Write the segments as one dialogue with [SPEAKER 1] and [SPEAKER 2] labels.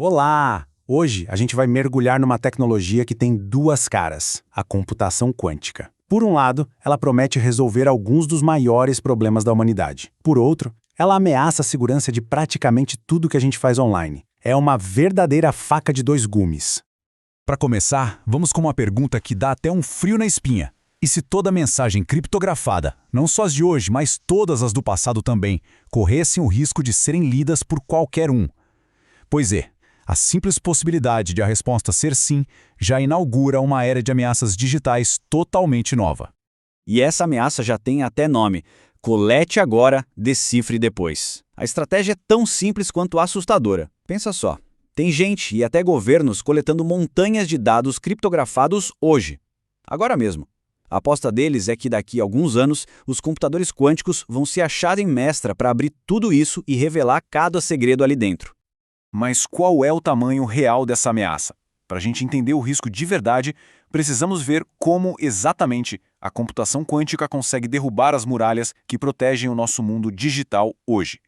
[SPEAKER 1] Olá! Hoje a gente vai mergulhar numa tecnologia que tem duas caras, a computação quântica. Por um lado, ela promete resolver alguns dos maiores problemas da humanidade. Por outro, ela ameaça a segurança de praticamente tudo que a gente faz online. É uma verdadeira faca de dois gumes.
[SPEAKER 2] Para começar, vamos com uma pergunta que dá até um frio na espinha. E se toda mensagem criptografada, não só as de hoje, mas todas as do passado também, corressem o risco de serem lidas por qualquer um? Pois é, a simples possibilidade de a resposta ser sim já inaugura uma era de ameaças digitais totalmente nova.
[SPEAKER 3] E essa ameaça já tem até nome: colete agora, decifre depois. A estratégia é tão simples quanto assustadora. Pensa só, tem gente e até governos coletando montanhas de dados criptografados hoje, agora mesmo. A aposta deles é que daqui a alguns anos, os computadores quânticos vão se achar em mestra para abrir tudo isso e revelar cada segredo ali dentro.
[SPEAKER 4] Mas qual é o tamanho real dessa ameaça? Para a gente entender o risco de verdade, precisamos ver como exatamente a computação quântica consegue derrubar as muralhas que protegem o nosso mundo digital hoje.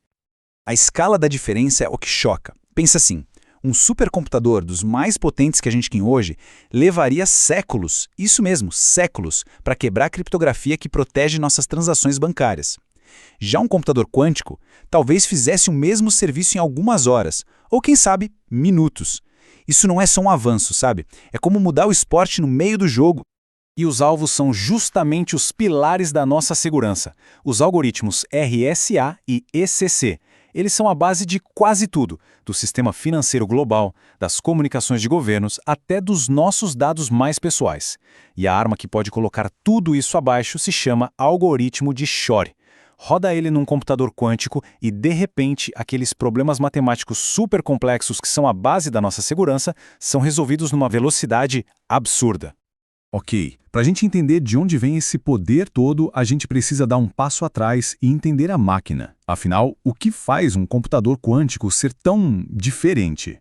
[SPEAKER 2] A escala da diferença é o que choca. Pensa assim, um supercomputador dos mais potentes que a gente tem hoje levaria séculos, isso mesmo, séculos, para quebrar a criptografia que protege nossas transações bancárias. Já um computador quântico talvez fizesse o mesmo serviço em algumas horas, ou quem sabe, minutos. Isso não é só um avanço, sabe? É como mudar o esporte no meio do jogo.
[SPEAKER 4] E os alvos são justamente os pilares da nossa segurança, os algoritmos RSA e ECC. Eles são a base de quase tudo, do sistema financeiro global, das comunicações de governos, até dos nossos dados mais pessoais. E a arma que pode colocar tudo isso abaixo se chama algoritmo de Shor. Roda ele num computador quântico e, de repente, aqueles problemas matemáticos super complexos que são a base da nossa segurança são resolvidos numa velocidade absurda.
[SPEAKER 5] Ok, para a gente entender de onde vem esse poder todo, a gente precisa dar um passo atrás e entender a máquina. Afinal, o que faz um computador quântico ser tão diferente?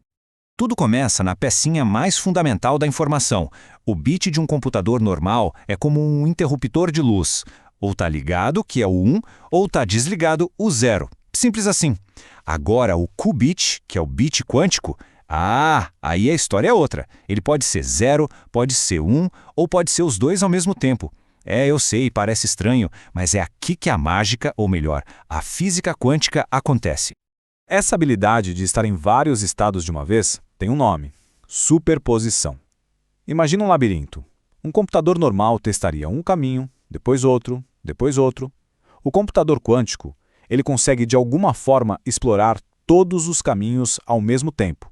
[SPEAKER 6] Tudo começa na pecinha mais fundamental da informação. O bit de um computador normal é como um interruptor de luz. Ou está ligado, que é o 1, ou está desligado, o 0. Simples assim. Agora, o qubit, que é o bit quântico, aí a história é outra. Ele pode ser 0, pode ser 1, ou pode ser os dois ao mesmo tempo. Eu sei, parece estranho, mas é aqui que a mágica, ou melhor, a física quântica acontece.
[SPEAKER 5] Essa habilidade de estar em vários estados de uma vez tem um nome: superposição. Imagina um labirinto. Um computador normal testaria um caminho, depois outro, depois outro. O computador quântico, ele consegue de alguma forma explorar todos os caminhos ao mesmo tempo.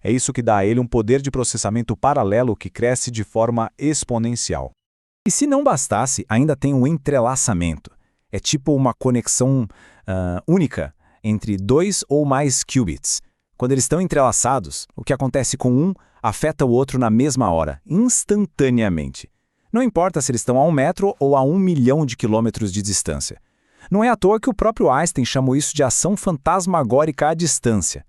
[SPEAKER 5] É isso que dá a ele um poder de processamento paralelo que cresce de forma exponencial.
[SPEAKER 1] E se não bastasse, ainda tem um entrelaçamento. É tipo uma conexão única entre dois ou mais qubits. Quando eles estão entrelaçados, o que acontece com um afeta o outro na mesma hora, instantaneamente. Não importa se eles estão a 1 metro ou a 1 milhão de quilômetros de distância. Não é à toa que o próprio Einstein chamou isso de ação fantasmagórica à distância.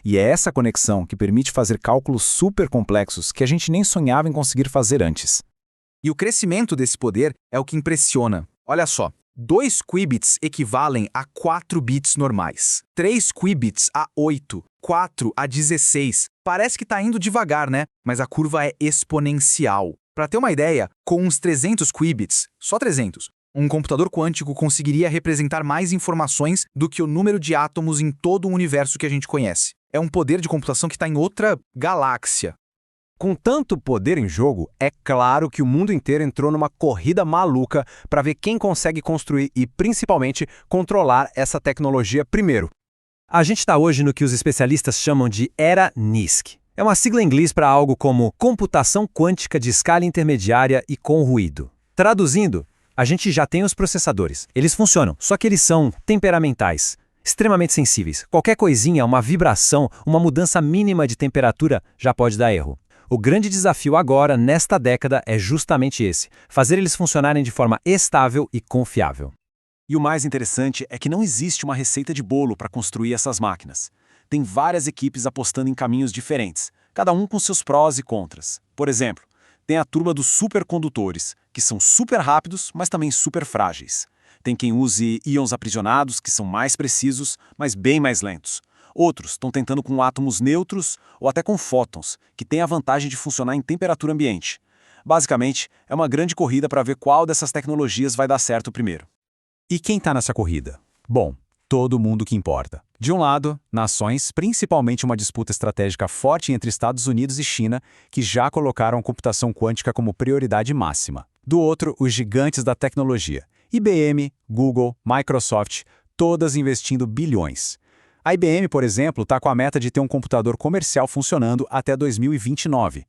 [SPEAKER 1] E é essa conexão que permite fazer cálculos super complexos que a gente nem sonhava em conseguir fazer antes.
[SPEAKER 7] E o crescimento desse poder é o que impressiona. Olha só, 2 qubits equivalem a 4 bits normais, 3 qubits a 8, 4 a 16. Parece que está indo devagar, né? Mas a curva é exponencial. Para ter uma ideia, com uns 300 qubits, só 300, um computador quântico conseguiria representar mais informações do que o número de átomos em todo o universo que a gente conhece. É um poder de computação que está em outra galáxia.
[SPEAKER 1] Com tanto poder em jogo, é claro que o mundo inteiro entrou numa corrida maluca para ver quem consegue construir e, principalmente, controlar essa tecnologia primeiro. A gente está hoje no que os especialistas chamam de Era NISQ. É uma sigla em inglês para algo como computação quântica de escala intermediária e com ruído. Traduzindo, a gente já tem os processadores. Eles funcionam, só que eles são temperamentais, extremamente sensíveis. Qualquer coisinha, uma vibração, uma mudança mínima de temperatura já pode dar erro. O grande desafio agora, nesta década, é justamente esse: fazer eles funcionarem de forma estável e confiável.
[SPEAKER 4] E o mais interessante é que não existe uma receita de bolo para construir essas máquinas. Tem várias equipes apostando em caminhos diferentes, cada um com seus prós e contras. Por exemplo, tem a turma dos supercondutores, que são super rápidos, mas também super frágeis. Tem quem use íons aprisionados, que são mais precisos, mas bem mais lentos. Outros estão tentando com átomos neutros ou até com fótons, que têm a vantagem de funcionar em temperatura ambiente. Basicamente, é uma grande corrida para ver qual dessas tecnologias vai dar certo primeiro.
[SPEAKER 1] E quem está nessa corrida? Bom, todo mundo que importa. De um lado, nações, principalmente uma disputa estratégica forte entre Estados Unidos e China, que já colocaram a computação quântica como prioridade máxima. Do outro, os gigantes da tecnologia. IBM, Google, Microsoft, todas investindo bilhões. A IBM, por exemplo, está com a meta de ter um computador comercial funcionando até 2029.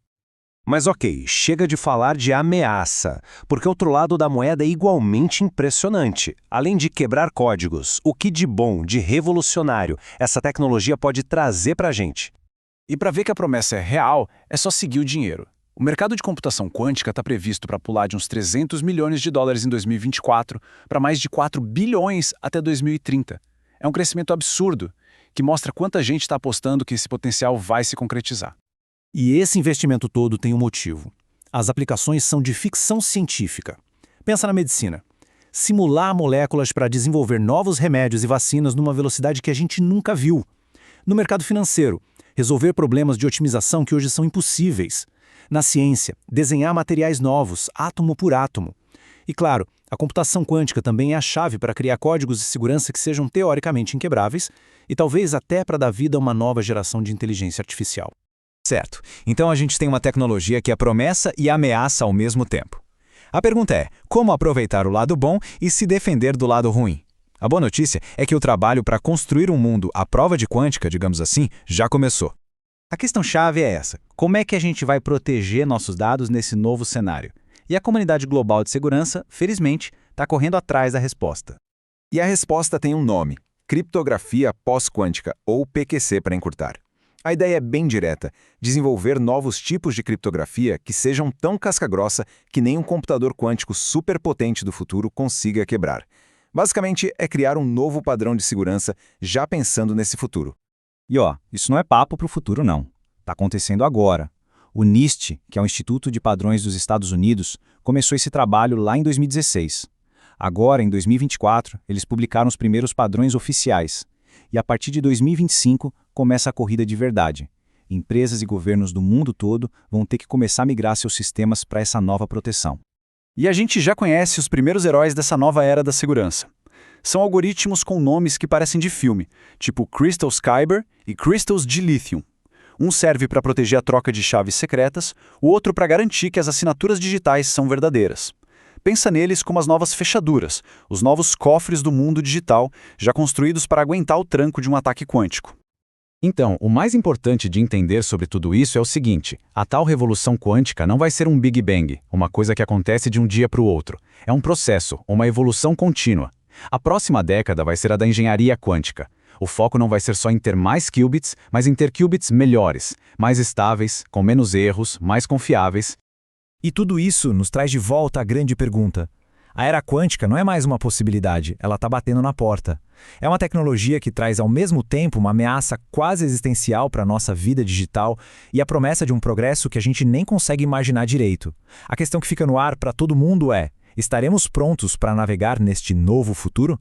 [SPEAKER 8] Mas ok, chega de falar de ameaça, porque o outro lado da moeda é igualmente impressionante. Além de quebrar códigos, o que de bom, de revolucionário, essa tecnologia pode trazer para a gente?
[SPEAKER 4] E para ver que a promessa é real, é só seguir o dinheiro. O mercado de computação quântica está previsto para pular de uns 300 milhões de dólares em 2024 para mais de 4 bilhões até 2030. É um crescimento absurdo, que mostra quanta gente está apostando que esse potencial vai se concretizar.
[SPEAKER 9] E esse investimento todo tem um motivo. As aplicações são de ficção científica. Pensa na medicina. Simular moléculas para desenvolver novos remédios e vacinas numa velocidade que a gente nunca viu. No mercado financeiro, resolver problemas de otimização que hoje são impossíveis. Na ciência, desenhar materiais novos, átomo por átomo. E claro, a computação quântica também é a chave para criar códigos de segurança que sejam teoricamente inquebráveis e talvez até para dar vida a uma nova geração de inteligência artificial.
[SPEAKER 1] Certo. Então a gente tem uma tecnologia que é promessa e ameaça ao mesmo tempo. A pergunta é, como aproveitar o lado bom e se defender do lado ruim? A boa notícia é que o trabalho para construir um mundo à prova de quântica, digamos assim, já começou.
[SPEAKER 3] A questão-chave é essa: como é que a gente vai proteger nossos dados nesse novo cenário? E a comunidade global de segurança, felizmente, está correndo atrás da resposta.
[SPEAKER 10] E a resposta tem um nome: criptografia pós-quântica, ou PQC para encurtar. A ideia é bem direta: desenvolver novos tipos de criptografia que sejam tão casca-grossa que nem um computador quântico superpotente do futuro consiga quebrar. Basicamente, é criar um novo padrão de segurança já pensando nesse futuro.
[SPEAKER 3] E isso não é papo para o futuro não. Está acontecendo agora. O NIST, que é o Instituto de Padrões dos Estados Unidos, começou esse trabalho lá em 2016. Agora, em 2024, eles publicaram os primeiros padrões oficiais. E a partir de 2025, começa a corrida de verdade. Empresas e governos do mundo todo vão ter que começar a migrar seus sistemas para essa nova proteção.
[SPEAKER 4] E a gente já conhece os primeiros heróis dessa nova era da segurança. São algoritmos com nomes que parecem de filme, tipo Crystals Kyber e Crystals de Lithium. Um serve para proteger a troca de chaves secretas, o outro para garantir que as assinaturas digitais são verdadeiras. Pensa neles como as novas fechaduras, os novos cofres do mundo digital, já construídos para aguentar o tranco de um ataque quântico.
[SPEAKER 1] Então, o mais importante de entender sobre tudo isso é o seguinte: a tal revolução quântica não vai ser um Big Bang, uma coisa que acontece de um dia para o outro. É um processo, uma evolução contínua. A próxima década vai ser a da engenharia quântica. O foco não vai ser só em ter mais qubits, mas em ter qubits melhores, mais estáveis, com menos erros, mais confiáveis.
[SPEAKER 9] E tudo isso nos traz de volta a grande pergunta. A era quântica não é mais uma possibilidade, ela está batendo na porta. É uma tecnologia que traz ao mesmo tempo uma ameaça quase existencial para a nossa vida digital e a promessa de um progresso que a gente nem consegue imaginar direito. A questão que fica no ar para todo mundo é: estaremos prontos para navegar neste novo futuro?